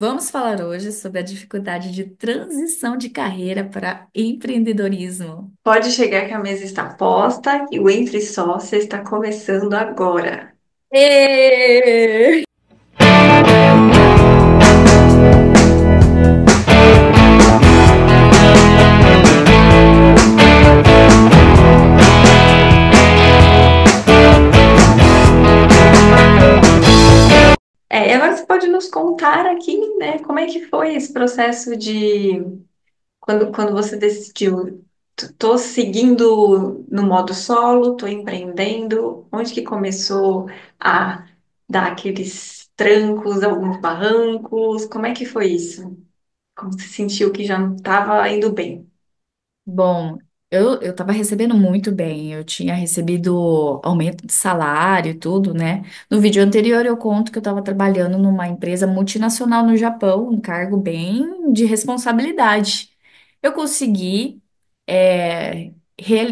Vamos falar hoje sobre a dificuldade de transição de carreira para empreendedorismo. Pode chegar que a mesa está posta e o Entre Sócios está começando agora. Ê! E agora você pode nos contar aqui, né, como é que foi esse processo de quando você decidiu, tô seguindo no modo solo, tô empreendendo, onde que começou a dar aqueles trancos, alguns barrancos, como é que foi isso? Como você sentiu que já não estava indo bem? Bom, eu estava recebendo muito bem, eu tinha recebido aumento de salário e tudo, né? No vídeo anterior eu conto que eu estava trabalhando numa empresa multinacional no Japão, um cargo bem de responsabilidade. Eu consegui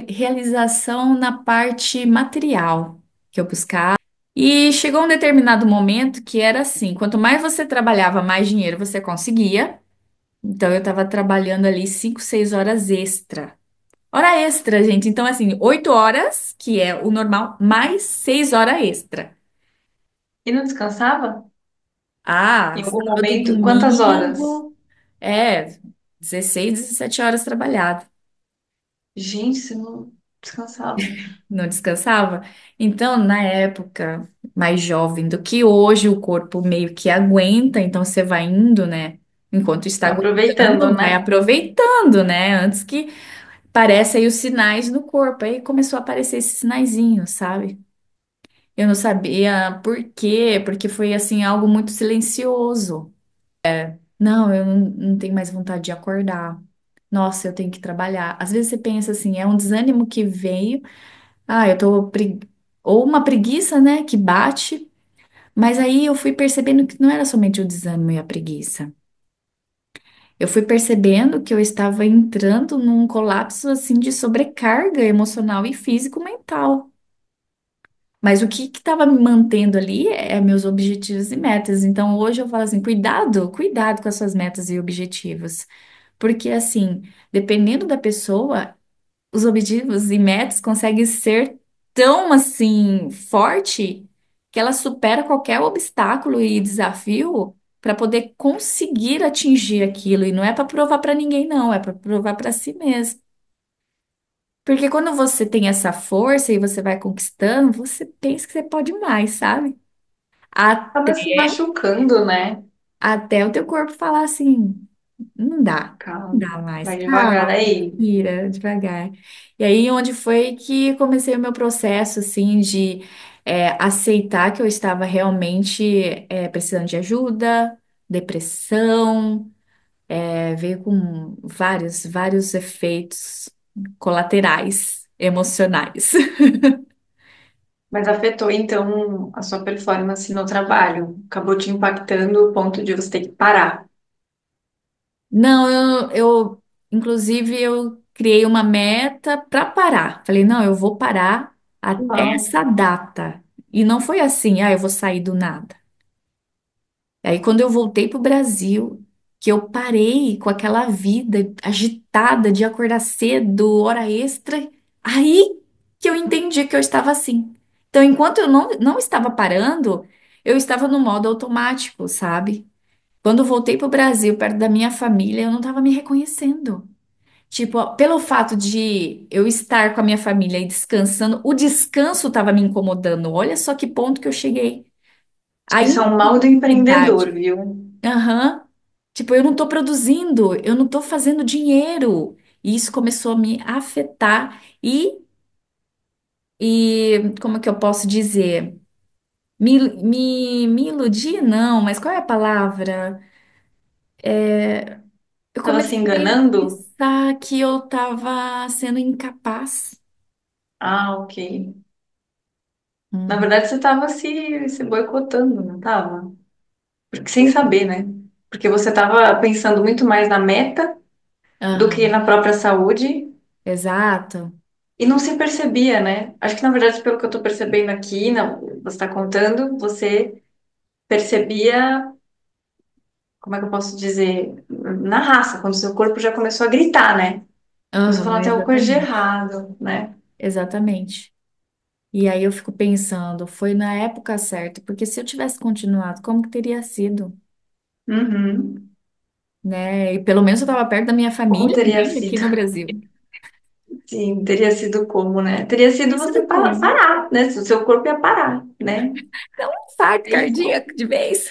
realização na parte material que eu buscava. E chegou um determinado momento que era assim: quanto mais você trabalhava, mais dinheiro você conseguia. Então eu estava trabalhando ali 5, 6 horas extra. Hora extra, gente. Então, assim, 8 horas, que é o normal, mais 6 horas extra. E não descansava? Ah, Em algum sábado, momento? Quantas horas? domingo, 16, 17 horas trabalhado. Gente, você não descansava. Não descansava? Então, na época mais jovem do que hoje, o corpo meio que aguenta, então você vai indo, né? Enquanto está Tá aproveitando, aguentando, vai né? aproveitando, né? Antes que pareça aí os sinais no corpo. Aí começou a aparecer esses sinaizinhos, sabe? Eu não sabia por quê, porque foi assim algo muito silencioso. Não, eu não tenho mais vontade de acordar. Nossa, eu tenho que trabalhar. Às vezes você pensa assim, é um desânimo que veio. Ah, eu tô ou uma preguiça, né, que bate, mas aí eu fui percebendo que não era somente o desânimo e a preguiça. Eu fui percebendo que eu estava entrando num colapso assim de sobrecarga emocional e físico-mental. Mas o que estava me mantendo ali é meus objetivos e metas. Então hoje eu falo assim, cuidado, cuidado com as suas metas e objetivos. Porque assim, dependendo da pessoa, os objetivos e metas conseguem ser tão assim forte que ela supera qualquer obstáculo e desafio para poder conseguir atingir aquilo. E não é para provar para ninguém, não, é para provar para si mesmo. Porque quando você tem essa força e você vai conquistando, você pensa que você pode mais, sabe? Acaba se machucando, né? Até o teu corpo falar assim, não Calma, dá mais, vai devagar calma, aí. respira devagar. E aí, onde foi que comecei o meu processo, assim, de aceitar que eu estava realmente precisando de ajuda, depressão, veio com vários efeitos colaterais emocionais. Mas afetou então a sua performance no trabalho. Acabou te impactando o ponto de você ter que parar. Não, inclusive, eu criei uma meta para parar. Falei, não, eu vou parar até Uau. essa data. E não foi assim, eu vou sair do nada. Aí, quando eu voltei para o Brasil, que eu parei com aquela vida agitada de acordar cedo, hora extra, aí que eu entendi que eu estava assim. Então, enquanto eu não estava parando, eu estava no modo automático, sabe? Quando eu voltei para o Brasil, perto da minha família, eu não estava me reconhecendo. Tipo, ó, pelo fato de eu estar com a minha família e descansando, o descanso estava me incomodando. Olha só que ponto que eu cheguei. A Isso é um mal do empreendedor, infertilidade. viu? Aham. Tipo, eu não estou produzindo, eu não estou fazendo dinheiro. E isso começou a me afetar como é que eu posso dizer? Me iludir, não, mas qual é a palavra? Eu Tava se comecei a enganando? pensar que eu estava sendo incapaz. Ah, ok. Na Uhum. verdade, você tava se boicotando, não tava? Porque, sem saber, né? Porque você tava pensando muito mais na meta do que Aham. na própria saúde. Exato. E não se percebia, né? Acho que, na verdade, pelo que eu tô percebendo aqui, não, você está contando, você percebia como é que eu posso dizer? Na raça, quando o seu corpo já começou a gritar, né? Começou a Aham, falar, tem alguma coisa de exatamente. errado, né? Exatamente. E aí eu fico pensando, foi na época certa, porque se eu tivesse continuado, como que teria sido, Uhum. né? E pelo menos eu estava perto da minha Como família, teria né, aqui sido? no Brasil. Sim, teria sido como, né? Teria sido Teria você sido como? parar, né? O seu corpo ia parar, né? Não, um infarto Aí, cardíaco de vez.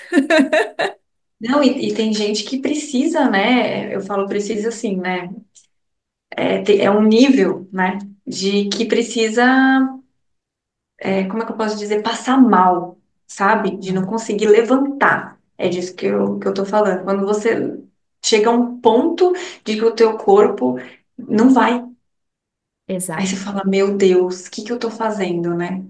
não, e tem gente que precisa, né? Eu falo precisa assim, né? É um nível, né? De que precisa, como é que eu posso dizer? Passar mal, sabe? De não conseguir levantar. É disso que eu tô falando. Quando você chega a um ponto de que o teu corpo não vai. Aí você Exato, fala, meu Deus, o que que eu tô fazendo, né?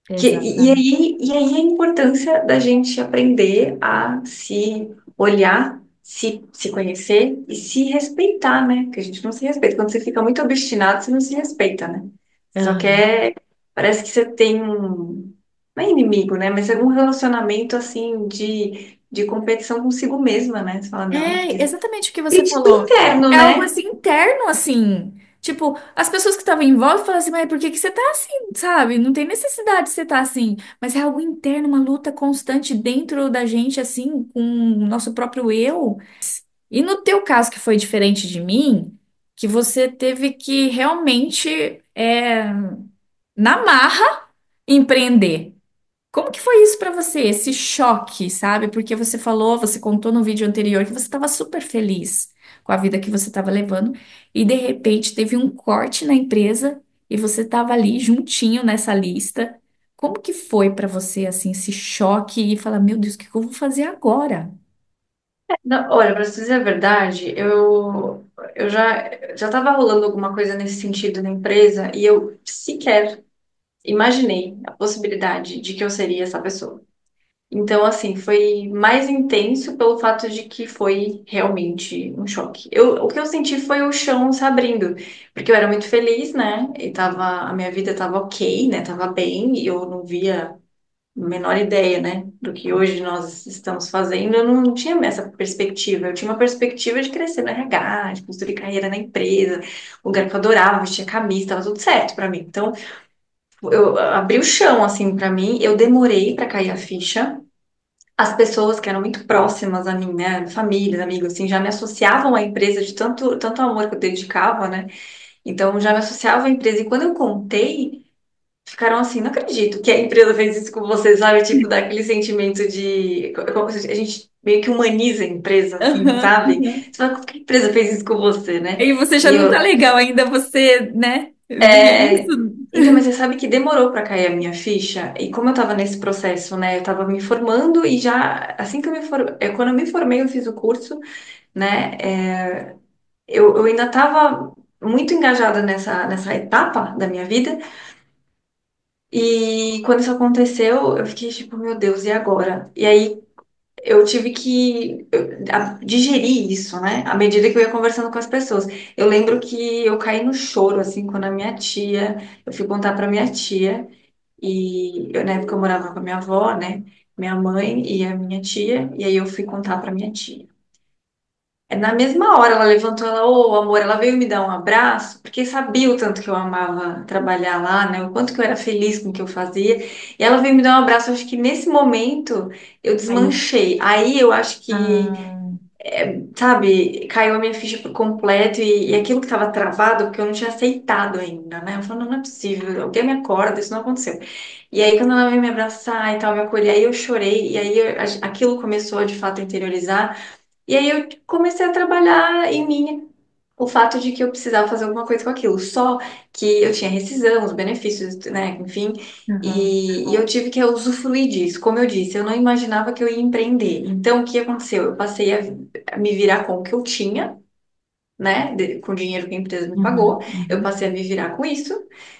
exatamente. E aí a importância da gente aprender a se olhar, se conhecer e se respeitar, né? Porque a gente não se respeita. Quando você fica muito obstinado, você não se respeita, né? Você só Aham. quer. Parece que você tem um. Não é inimigo, né? Mas é um relacionamento assim de competição consigo mesma, né? Você fala, não, É porque. exatamente o que você Crítico falou. interno, É algo né? assim interno, assim. Tipo, as pessoas que estavam em volta falam assim, mas por que que você tá assim, sabe? Não tem necessidade de você estar assim. Mas é algo interno, uma luta constante dentro da gente, assim, com o nosso próprio eu. E no teu caso, que foi diferente de mim, que você teve que realmente, na marra, empreender. Como que foi isso pra você, esse choque, sabe? Porque você falou, você contou no vídeo anterior que você estava super feliz com a vida que você estava levando e de repente teve um corte na empresa e você estava ali juntinho nessa lista. Como que foi pra você assim esse choque e falar, meu Deus, o que que eu vou fazer agora? Não, olha, pra te dizer a verdade, eu já estava rolando alguma coisa nesse sentido na empresa e eu sequer imaginei a possibilidade de que eu seria essa pessoa. Então, assim, foi mais intenso pelo fato de que foi realmente um choque. O que eu senti foi o chão se abrindo, porque eu era muito feliz, né? A minha vida tava ok, né? Tava bem, e eu não via menor ideia, né, do que hoje nós estamos fazendo, eu não tinha essa perspectiva. Eu tinha uma perspectiva de crescer no RH, de construir carreira na empresa, lugar que eu adorava, vestia camisa, estava tudo certo para mim. Então, eu abri o chão, assim, para mim, eu demorei para cair a ficha. As pessoas que eram muito próximas a mim, né, famílias, amigos, assim, já me associavam à empresa de tanto amor que eu dedicava, né, então já me associavam à empresa. E quando eu contei, ficaram assim, não acredito que a empresa fez isso com você, sabe? Tipo, dá aquele sentimento de. A gente meio que humaniza a empresa, assim, Aham, sabe? aham. Você fala, por que a empresa fez isso com você, né? E você já E não tá eu. legal ainda, você, né, ver É... isso. Então, mas você sabe que demorou pra cair a minha ficha, e como eu tava nesse processo, né? Eu tava me formando e já, assim que eu me for... quando eu me formei, eu fiz o curso, né? Eu ainda tava muito engajada nessa etapa da minha vida. E quando isso aconteceu, eu fiquei tipo, meu Deus, e agora? E aí eu tive que digerir isso, né? À medida que eu ia conversando com as pessoas. Eu lembro que eu caí no choro, assim, quando a minha tia, eu fui contar pra minha tia, e eu, na época eu morava com a minha avó, né? Minha mãe e a minha tia, e aí eu fui contar pra minha tia. Na mesma hora ela levantou, ela, ô amor, ela veio me dar um abraço, porque sabia o tanto que eu amava trabalhar lá, né? O quanto que eu era feliz com o que eu fazia. E ela veio me dar um abraço, acho que nesse momento eu Aí, desmanchei. Aí eu acho que, ah, sabe, caiu a minha ficha por completo e aquilo que estava travado, porque eu não tinha aceitado ainda, né? Eu falei, não, não é possível, alguém me acorda, isso não aconteceu. E aí quando ela veio me abraçar e tal, me acolher, aí eu chorei, e aí aquilo começou de fato a interiorizar. E aí eu comecei a trabalhar em mim o fato de que eu precisava fazer alguma coisa com aquilo. Só que eu tinha rescisão, os benefícios, né, enfim, aham, e eu tive que usufruir disso. Como eu disse, eu não imaginava que eu ia empreender. Então, o que aconteceu? Eu passei a me virar com o que eu tinha, né, com o dinheiro que a empresa me uhum, pagou, eu uhum. passei a me virar com isso,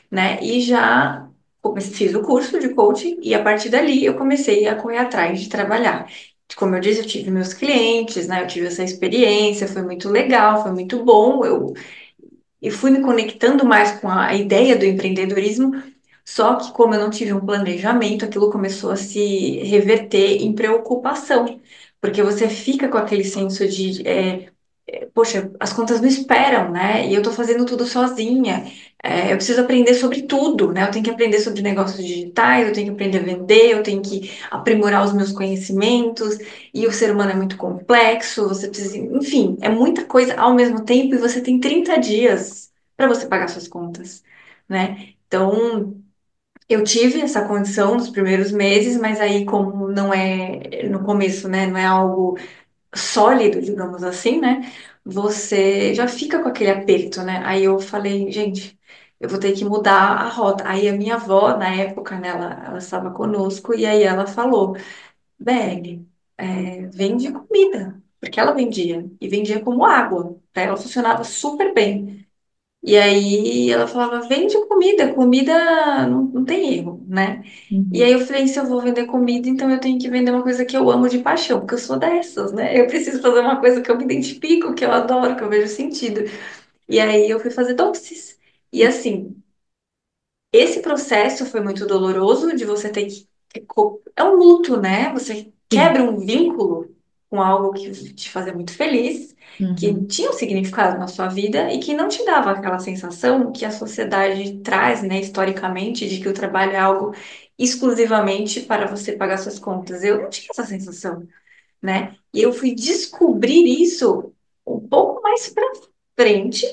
né, e já fiz o curso de coaching e a partir dali eu comecei a correr atrás de trabalhar. Como eu disse, eu tive meus clientes, né, eu tive essa experiência, foi muito legal, foi muito bom, e fui me conectando mais com a ideia do empreendedorismo, só que como eu não tive um planejamento, aquilo começou a se reverter em preocupação. porque você fica com aquele senso de poxa, as contas não esperam, né? E eu tô fazendo tudo sozinha. Eu preciso aprender sobre tudo, né? Eu tenho que aprender sobre negócios digitais, eu tenho que aprender a vender, eu tenho que aprimorar os meus conhecimentos. E o ser humano é muito complexo, você precisa, enfim, é muita coisa ao mesmo tempo e você tem 30 dias para você pagar suas contas, né? Então, eu tive essa condição nos primeiros meses, mas aí, como não é no começo, né? Não é algo sólido, digamos assim, né? Você já fica com aquele aperto, né? Aí eu falei, gente, eu vou ter que mudar a rota. Aí a minha avó, na época, né, ela estava conosco, e aí ela falou, Belle, vende comida. Porque ela vendia, e vendia como água. Pra ela funcionava super bem. E aí ela falava, vende comida, comida não tem erro, né? E aí Uhum. eu falei, se eu vou vender comida, então eu tenho que vender uma coisa que eu amo de paixão, porque eu sou dessas, né? Eu preciso fazer uma coisa que eu me identifico, que eu adoro, que eu vejo sentido. E aí eu fui fazer doces. E assim, esse processo foi muito doloroso de você ter é um luto, né? Você Sim. quebra um vínculo com algo que te fazia muito feliz, que Uhum. tinha um significado na sua vida e que não te dava aquela sensação que a sociedade traz, né, historicamente, de que o trabalho é algo exclusivamente para você pagar suas contas. Eu não tinha essa sensação, né? E eu fui descobrir isso um pouco mais para frente,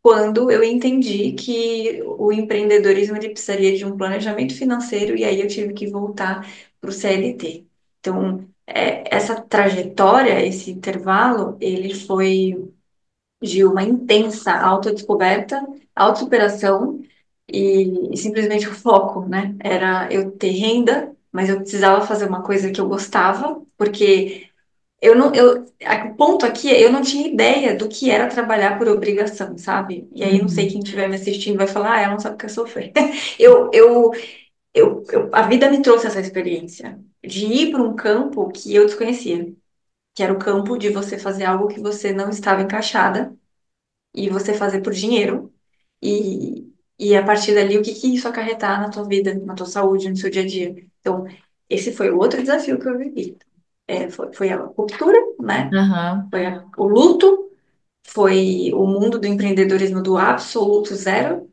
quando eu entendi que o empreendedorismo ele precisaria de um planejamento financeiro e aí eu tive que voltar para o CLT. Então, essa trajetória, esse intervalo, ele foi de uma intensa autodescoberta, autossuperação e simplesmente o foco, né? Era eu ter renda, mas eu precisava fazer uma coisa que eu gostava, porque o ponto aqui é eu não tinha ideia do que era trabalhar por obrigação, sabe? E aí não sei Uhum. quem estiver me assistindo vai falar, ela não sabe o que é sofrer. Eu, eu, a vida me trouxe essa experiência de ir para um campo que eu desconhecia, que era o campo de você fazer algo que você não estava encaixada e você fazer por dinheiro e, e a partir dali o que que isso acarretar na tua vida, na tua saúde, no seu dia a dia. Então, esse foi o outro desafio que eu vivi. Foi a ruptura, né? Aham. Foi o luto, foi o mundo do empreendedorismo do absoluto zero,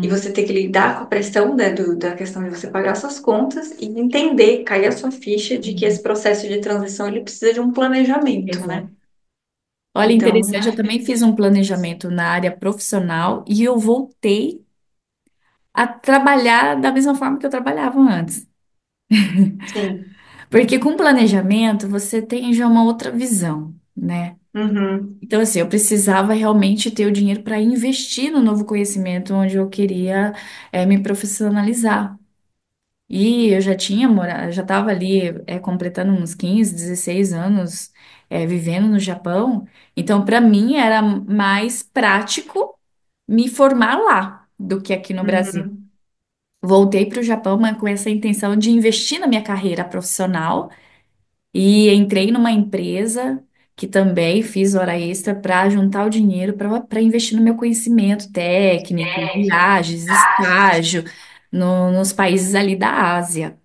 e Uhum. você ter que lidar com a pressão, né, da questão de você pagar suas contas e entender, cair a sua ficha de que Uhum. esse processo de transição ele precisa de um planejamento, né? Exato. Olha, Então, interessante, eu também fiz um planejamento na área profissional e eu voltei a trabalhar da mesma forma que eu trabalhava antes. sim. Porque com planejamento você tem já uma outra visão, né? Uhum, Então, assim, eu precisava realmente ter o dinheiro para investir no novo conhecimento onde eu queria, me profissionalizar. E eu já tinha morado, já estava ali, completando uns 15, 16 anos, vivendo no Japão. Então, para mim, era mais prático me formar lá do que aqui no Brasil. uhum, Voltei para o Japão, mas com essa intenção de investir na minha carreira profissional e entrei numa empresa que também fiz hora extra para juntar o dinheiro para investir no meu conhecimento técnico, viagens, estágio nos países ali da Ásia.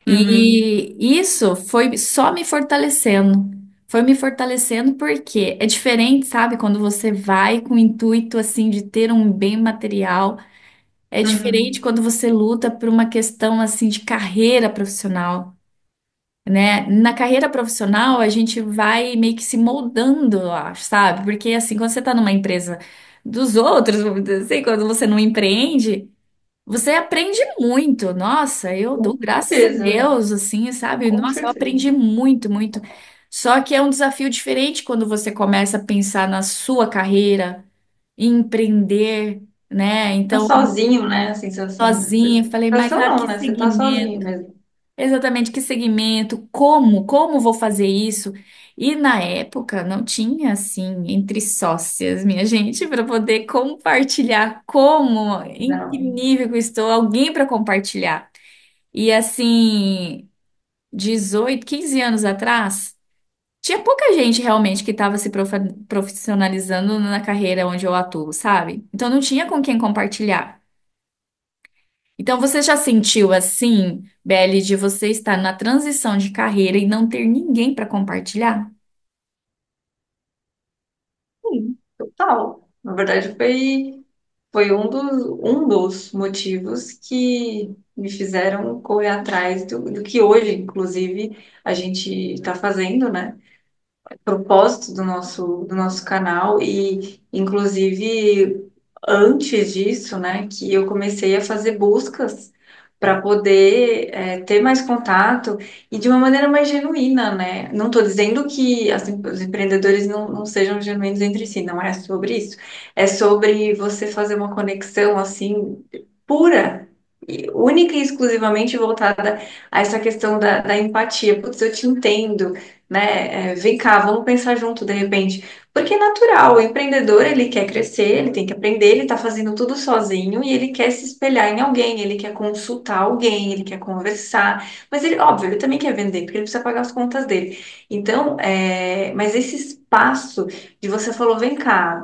uhum, E isso foi só me fortalecendo. Foi me fortalecendo porque é diferente, sabe? Quando você vai com o intuito assim de ter um bem material, é diferente uhum. quando você luta por uma questão assim de carreira profissional, né? Na carreira profissional, a gente vai meio que se moldando, eu acho, sabe? Porque assim, quando você está numa empresa dos outros, vamos dizer assim, quando você não empreende, você aprende muito. Nossa, eu dou Com graças a certeza, Deus, assim, sabe? com Nossa, eu certeza. aprendi muito, muito. Só que é um desafio diferente quando você começa a pensar na sua carreira, em empreender, né? Tá Então, sozinho, né? A sensação. sozinha, falei, mas Sensação sabe não, que né? Você tá sozinho segmento? mesmo. Exatamente, que segmento? Como vou fazer isso? E na época não tinha assim entre sócias, minha gente, para poder compartilhar como, em que Não. nível que eu estou, alguém para compartilhar. E assim, 18, 15 anos atrás, tinha pouca gente realmente que estava se profissionalizando na carreira onde eu atuo, sabe? Então não tinha com quem compartilhar. Então, você já sentiu assim, Belle, de você estar na transição de carreira e não ter ninguém para compartilhar? Sim, total. Na verdade, foi um dos motivos que me fizeram correr atrás do que hoje, inclusive, a gente está fazendo, né? Propósito do nosso canal e, inclusive, antes disso, né, que eu comecei a fazer buscas para poder ter mais contato e de uma maneira mais genuína, né? Não estou dizendo que assim, os empreendedores não sejam genuínos entre si, não é sobre isso. É sobre você fazer uma conexão assim pura, única e exclusivamente voltada a essa questão da empatia. Putz, eu te entendo, né? Vem cá, vamos pensar junto de repente. Porque é natural, o empreendedor ele quer crescer, ele tem que aprender, ele está fazendo tudo sozinho e ele quer se espelhar em alguém, ele quer consultar alguém, ele quer conversar, mas ele, óbvio, ele também quer vender, porque ele precisa pagar as contas dele. Então, mas esse espaço de você falou, vem cá,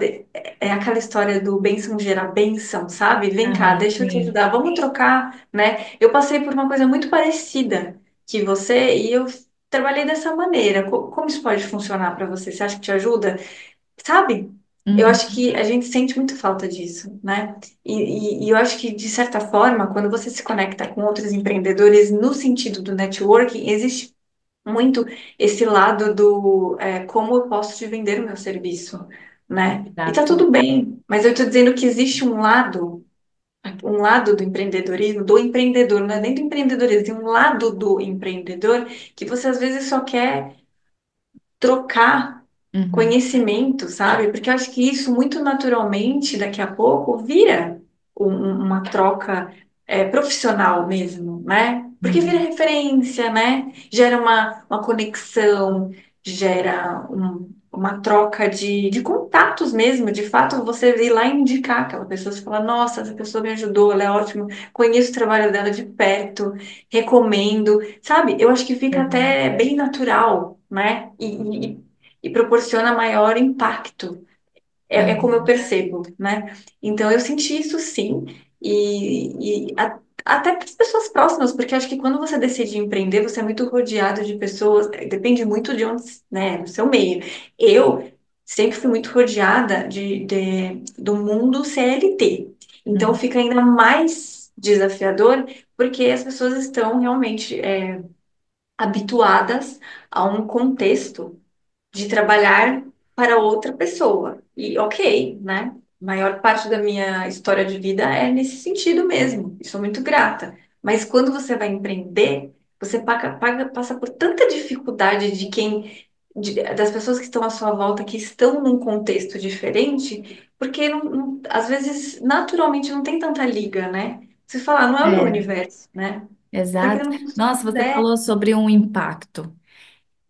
é aquela história do bênção gera bênção, sabe? Vem cá, Aham, deixa eu te sim. ajudar, vamos trocar, né? Eu passei por uma coisa muito parecida que você e eu trabalhei dessa maneira. Como isso pode funcionar para você? Você acha que te ajuda? Sabe? Eu acho Uhum, que a gente sente muito falta disso, né? E eu acho que, de certa forma, quando você se conecta com outros empreendedores no sentido do networking, existe muito esse lado do como eu posso te vender o meu serviço, né? E tá exato. tudo bem, mas eu estou dizendo que existe um lado do empreendedorismo, do empreendedor, não é nem do empreendedorismo, tem um lado do empreendedor que você às vezes só quer trocar Uhum, conhecimento, sabe? Porque eu acho que isso muito naturalmente, daqui a pouco, vira uma troca profissional mesmo, né? Porque vira uhum, referência, né? Gera uma conexão, gera uma troca de contatos mesmo. De fato, você ir lá e indicar aquela pessoa, você fala, nossa, essa pessoa me ajudou, ela é ótima, conheço o trabalho dela de perto, recomendo. Sabe, eu acho que fica uhum. até bem natural, né? E proporciona maior impacto. É como eu Uhum. percebo, né? Então eu senti isso sim, até para as pessoas próximas, porque acho que quando você decide empreender, você é muito rodeado de pessoas, depende muito de onde, né, do seu meio. Eu sempre fui muito rodeada do mundo CLT, então Uhum. fica ainda mais desafiador, porque as pessoas estão realmente habituadas a um contexto de trabalhar para outra pessoa. E ok, né? Maior parte da minha história de vida é nesse sentido mesmo. E sou muito grata. Mas quando você vai empreender, você passa por tanta dificuldade das pessoas que estão à sua volta, que estão num contexto diferente, porque às vezes naturalmente não tem tanta liga, né? Você fala, "Ah, não é o meu É, universo, né? Porque exato. não funciona, Nossa, você né? falou sobre um impacto.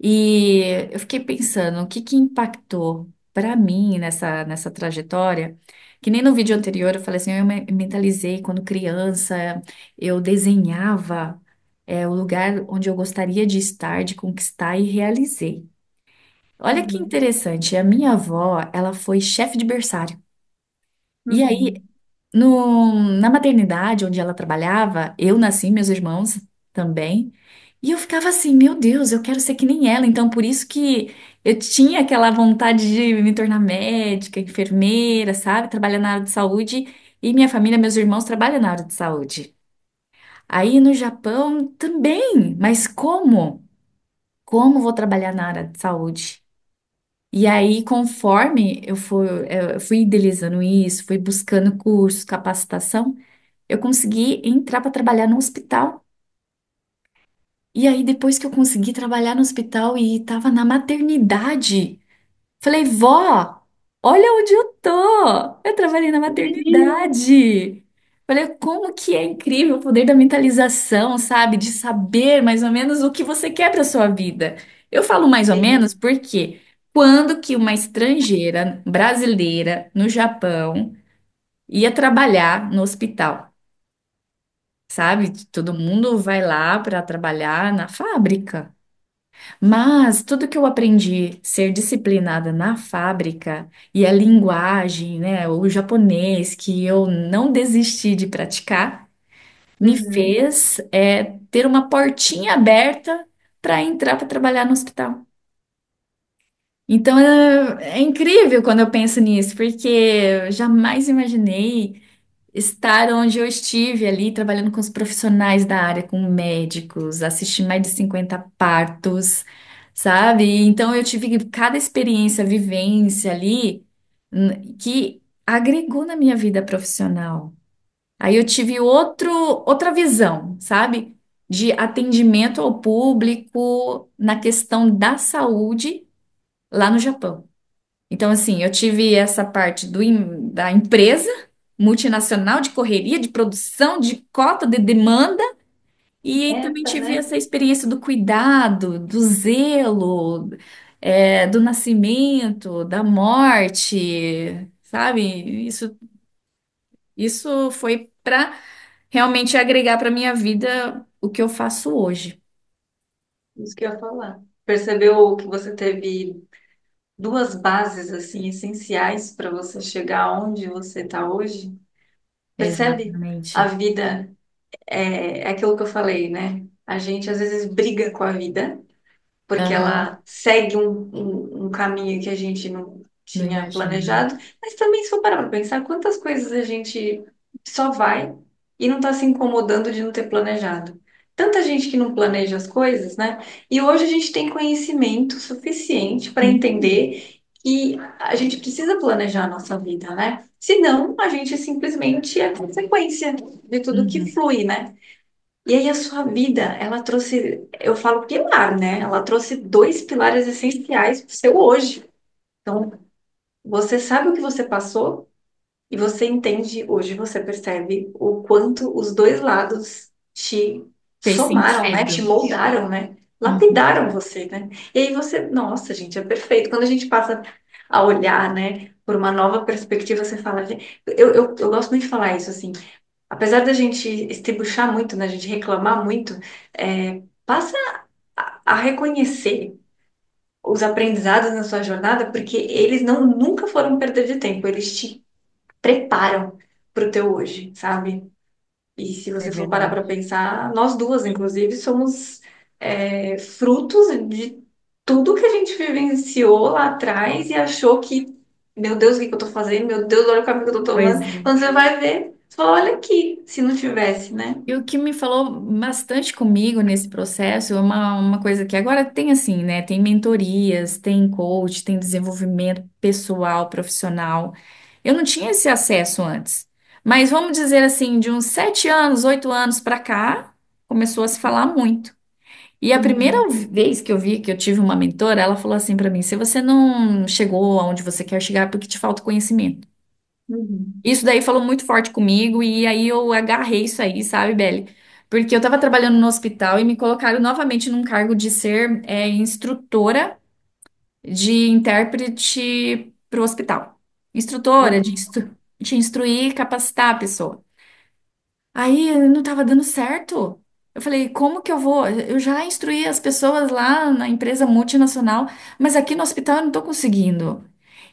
E eu fiquei pensando, o que que impactou para mim nessa trajetória? Que nem no vídeo anterior eu falei assim, eu me mentalizei quando criança, eu desenhava o lugar onde eu gostaria de estar, de conquistar e realizei. Olha que Uhum, interessante, a minha avó, ela foi chefe de berçário. E aí, uhum, na maternidade onde ela trabalhava, eu nasci, meus irmãos também, e eu ficava assim, meu Deus, eu quero ser que nem ela. Então, por isso que eu tinha aquela vontade de me tornar médica, enfermeira, sabe? Trabalhar na área de saúde. E minha família, meus irmãos trabalham na área de saúde. Aí no Japão também, mas como? Como vou trabalhar na área de saúde? E aí, conforme eu fui idealizando isso, fui buscando cursos, capacitação, eu consegui entrar para trabalhar no hospital. E aí, depois que eu consegui trabalhar no hospital e estava na maternidade, falei, vó, olha onde eu tô! Eu trabalhei na uhum. maternidade. Falei, como que é incrível o poder da mentalização, sabe? De saber mais ou menos o que você quer para sua vida. Eu falo mais ou Sim. menos porque quando que uma estrangeira brasileira no Japão ia trabalhar no hospital, sabe? Todo mundo vai lá para trabalhar na fábrica. Mas tudo que eu aprendi ser disciplinada na fábrica e a linguagem, né, o japonês que eu não desisti de praticar, me Uhum. fez ter uma portinha aberta para entrar para trabalhar no hospital. Então é incrível quando eu penso nisso, porque eu jamais imaginei estar onde eu estive ali, trabalhando com os profissionais da área, com médicos, assisti mais de 50 partos, sabe? Então eu tive cada experiência, vivência ali, que agregou na minha vida profissional. Aí eu tive outra visão, sabe? De atendimento ao público na questão da saúde lá no Japão. Então, assim, eu tive essa parte da empresa multinacional de correria, de produção, de cota, de demanda, e também Essa, tive né? essa experiência do cuidado, do zelo, do nascimento, da morte, sabe? Isso foi para realmente agregar para minha vida o que eu faço hoje. Isso que eu ia falar. Percebeu que você teve duas bases assim essenciais para você chegar onde você está hoje? Percebe? A Exatamente. vida é aquilo que eu falei, né? A gente às vezes briga com a vida porque Aham, ela segue um caminho que a gente não não tinha imagino. planejado, mas também se for parar para pensar quantas coisas a gente só vai e não está se incomodando de não ter planejado. Tanta gente que não planeja as coisas, né? E hoje a gente tem conhecimento suficiente para Sim. entender que a gente precisa planejar a nossa vida, né? Senão, a gente simplesmente é consequência de tudo que Uhum. flui, né? E aí a sua vida, ela trouxe, eu falo pilar, né? Ela trouxe dois pilares essenciais para o seu hoje. Então, você sabe o que você passou e você entende, hoje você percebe o quanto os dois lados te Fez somaram, né? Te sentido. moldaram, né? Uhum. Lapidaram você, né? E aí você, nossa, gente, é perfeito. Quando a gente passa a olhar, né, por uma nova perspectiva, você fala, eu gosto muito de falar isso, assim, apesar da gente estribuchar muito, né, a gente reclamar muito, passa a reconhecer os aprendizados na sua jornada, porque eles não nunca foram perda de tempo, eles te preparam para o teu hoje, sabe? E se É você for parar verdade. para pensar, nós duas, inclusive, somos frutos de tudo que a gente vivenciou lá atrás e achou que, meu Deus, o que que eu tô fazendo? Meu Deus, olha o caminho que eu tô Pois tomando. é. Quando você vai ver, você fala, olha aqui, se não tivesse, né? E o que me falou bastante comigo nesse processo é uma coisa que agora tem assim, né? Tem mentorias, tem coach, tem desenvolvimento pessoal, profissional. Eu não tinha esse acesso antes. Mas vamos dizer assim, de uns 7 anos, 8 anos para cá, começou a se falar muito. E a primeira Uhum, vez que eu vi que eu tive uma mentora, ela falou assim para mim: se você não chegou aonde você quer chegar, é porque te falta conhecimento. uhum, Isso daí falou muito forte comigo e aí eu agarrei isso aí, sabe, Belle? Porque eu tava trabalhando no hospital e me colocaram novamente num cargo de ser instrutora de intérprete para o hospital. Instrutora uhum. de instruir e capacitar a pessoa. Aí não estava dando certo. Eu falei, como que eu vou? Eu já instruí as pessoas lá na empresa multinacional, mas aqui no hospital eu não estou conseguindo.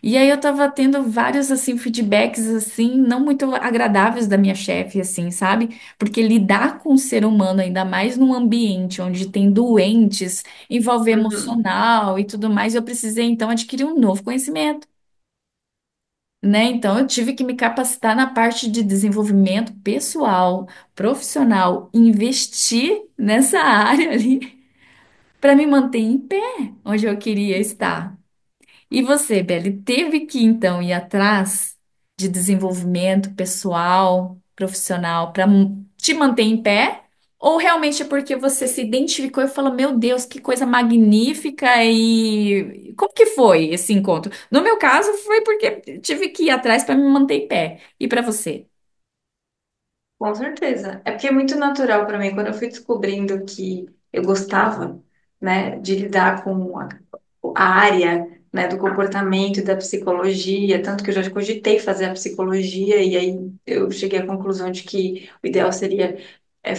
E aí eu estava tendo vários assim feedbacks assim não muito agradáveis da minha chefe assim, sabe? Porque lidar com o ser humano ainda mais num ambiente onde tem doentes, envolve Uhum. emocional e tudo mais, eu precisei então adquirir um novo conhecimento, né? Então, eu tive que me capacitar na parte de desenvolvimento pessoal, profissional, investir nessa área ali para me manter em pé onde eu queria estar. E você, Belle, teve que então ir atrás de desenvolvimento pessoal, profissional, para te manter em pé? Ou realmente é porque você se identificou e falou, meu Deus, que coisa magnífica e como que foi esse encontro? No meu caso, foi porque tive que ir atrás para me manter em pé. E para você? Com certeza. É porque é muito natural para mim, quando eu fui descobrindo que eu gostava, né, de lidar com a área, né, do comportamento e da psicologia, tanto que eu já cogitei fazer a psicologia, e aí eu cheguei à conclusão de que o ideal seria,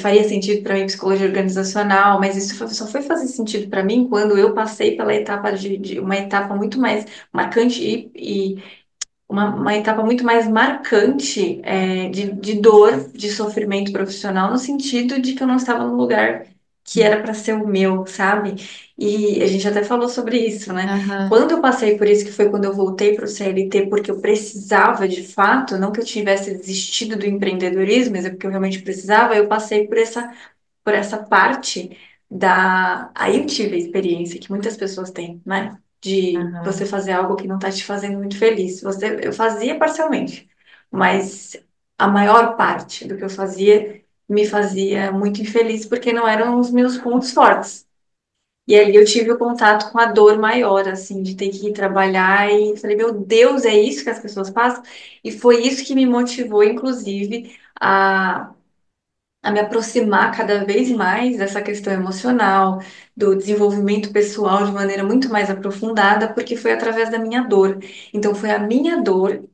faria sentido para mim psicologia organizacional, mas isso só foi fazer sentido para mim quando eu passei pela etapa de uma etapa muito mais marcante uma etapa muito mais marcante de dor, de sofrimento profissional, no sentido de que eu não estava no lugar que era para ser o meu, sabe? E a gente até falou sobre isso, né? Aham, Quando eu passei por isso, que foi quando eu voltei para o CLT, porque eu precisava de fato, não que eu tivesse desistido do empreendedorismo, mas é porque eu realmente precisava, eu passei por essa parte da. Aí eu tive a experiência que muitas pessoas têm, né? De você aham. fazer algo que não está te fazendo muito feliz. Eu fazia parcialmente, mas a maior parte do que eu fazia me fazia muito infeliz porque não eram os meus pontos fortes. E ali eu tive o contato com a dor maior, assim, de ter que ir trabalhar e falei, meu Deus, é isso que as pessoas passam? E foi isso que me motivou, inclusive, a me aproximar cada vez mais dessa questão emocional, do desenvolvimento pessoal de maneira muito mais aprofundada, porque foi através da minha dor. Então, foi a minha dor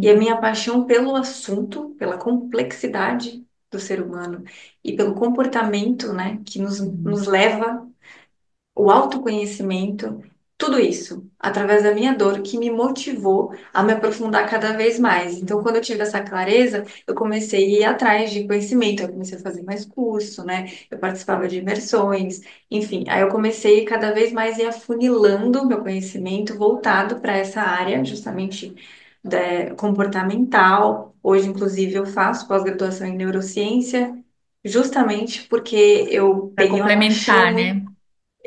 e a Uhum, minha paixão pelo assunto, pela complexidade do ser humano e pelo comportamento, né, que uhum. nos leva o autoconhecimento, tudo isso, através da minha dor, que me motivou a me aprofundar cada vez mais. Então, quando eu tive essa clareza, eu comecei a ir atrás de conhecimento, eu comecei a fazer mais curso, né? Eu participava de imersões, enfim. Aí eu comecei cada vez mais a ir afunilando meu conhecimento voltado para essa área, justamente comportamental. Hoje, inclusive, eu faço pós-graduação em neurociência, justamente porque eu Para peguei uma paixão complementar, muito. né?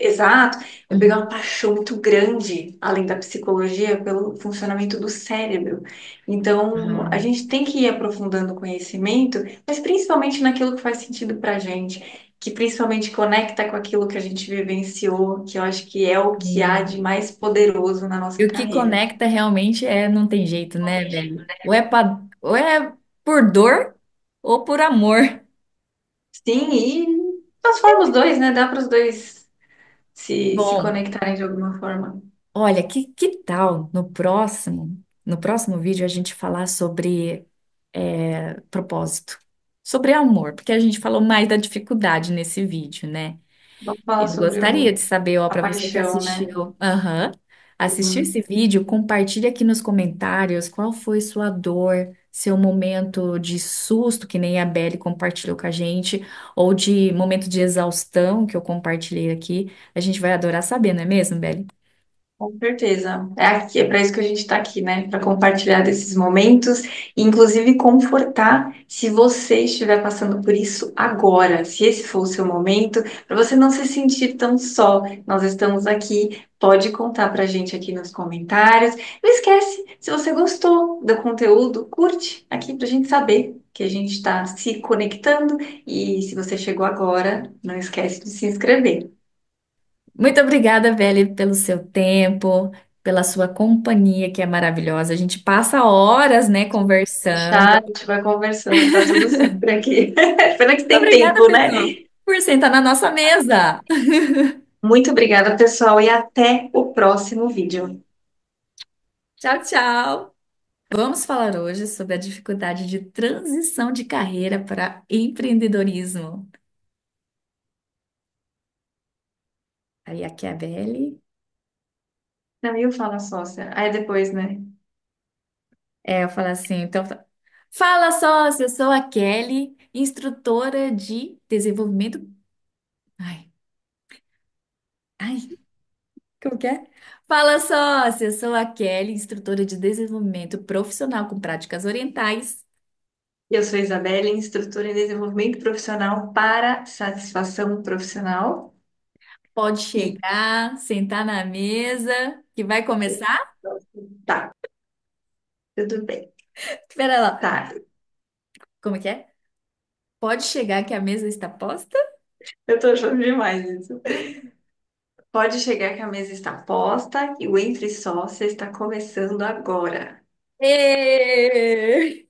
Exato, eu peguei Uhum, uma paixão muito grande, além da psicologia, pelo funcionamento do cérebro. Então, a aham. gente tem que ir aprofundando o conhecimento, mas principalmente naquilo que faz sentido para gente, que principalmente conecta com aquilo que a gente vivenciou, que eu acho que é o que há Sim. de mais poderoso na E nossa o que carreira. conecta realmente não tem jeito, né, velho? Ou é por dor ou por amor. Sim, e transforma os dois, né? Dá para os dois se Bom, conectarem de alguma forma. olha, que tal no próximo vídeo a gente falar sobre propósito, sobre amor, porque a gente falou mais da dificuldade nesse vídeo, né? Vamos falar Eu sobre gostaria de saber, ó, a para você que paixão, né? assistiu, assistiu esse Uhum. vídeo, compartilhe aqui nos comentários qual foi sua dor, seu momento de susto, que nem a Belle compartilhou com a gente, ou de momento de exaustão, que eu compartilhei aqui. A gente vai adorar saber, não é mesmo, Belle? Com certeza. É aqui, é para isso que a gente está aqui, né? Para compartilhar desses momentos e, inclusive, confortar se você estiver passando por isso agora, se esse for o seu momento, para você não se sentir tão só. Nós estamos aqui. Pode contar para a gente aqui nos comentários. Não esquece, se você gostou do conteúdo, curte aqui para a gente saber que a gente está se conectando. E se você chegou agora, não esquece de se inscrever. Muito obrigada, Belle, pelo seu tempo, pela sua companhia, que é maravilhosa. A gente passa horas, né, conversando. Já a gente vai conversando, tá tudo certo por aqui. Pena que Muito tem obrigada, tempo, né? pessoal, por sentar na nossa mesa. Muito obrigada, pessoal, e até o próximo vídeo. Tchau, tchau. Vamos falar hoje sobre a dificuldade de transição de carreira para empreendedorismo. Aí aqui é a Belle. Não, eu falo a sócia. Aí depois, né? Eu falo assim, então, fala sócia, eu sou a Kelly, instrutora de desenvolvimento. Ai, ai, como que é? Fala sócia, eu sou a Kelly, instrutora de desenvolvimento profissional com práticas orientais. Eu sou Isabelle, instrutora em desenvolvimento profissional para satisfação profissional. Pode E chegar, sentar na mesa, que vai começar. tá, tudo bem. Espera lá. Tá, Como que é? Pode chegar que a mesa está posta? eu tô achando demais isso. Pode chegar que a mesa está posta e o Entre Sócias está começando agora. Ê!